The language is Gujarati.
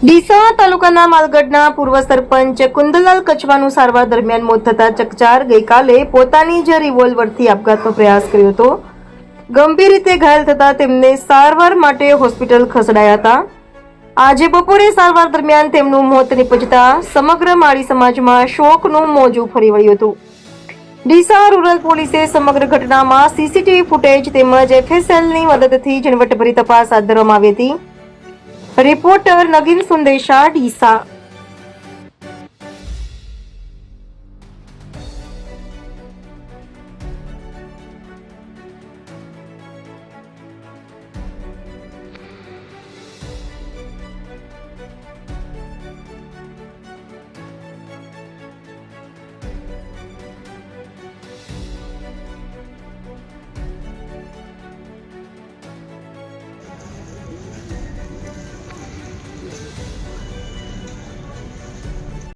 ડીસા તાલુકાના માલગઢના પૂર્વ સરપંચ કુંદલાલ કચવાનું સારવાર દરમિયાન મોત થતા ચકચાર ગઈકાલે પોતાની જ રિવોલ્વરથી આપઘાતનો પ્રયાસ કર્યો હતો. ગંભીર રીતે ઘાયલ થતા તેમને સારવાર માટે હોસ્પિટલ ખસેડાયા હતા. આજે બપોરે સારવાર દરમિયાન તેમનું મોત નિપજતા સમગ્ર માળી સમાજમાં શોકનું મોજું ફરી વળ્યું હતું. ડીસા રૂરલ પોલીસે સમગ્ર ઘટનામાં સીસીટીવી ફૂટેજ તેમજ એફએસએલની મદદથી ઝીણવટભરી તપાસ હાથ ધરવામાં આવી હતી. રિપોર્ટર નગીન સુંદેશા, ડીસા.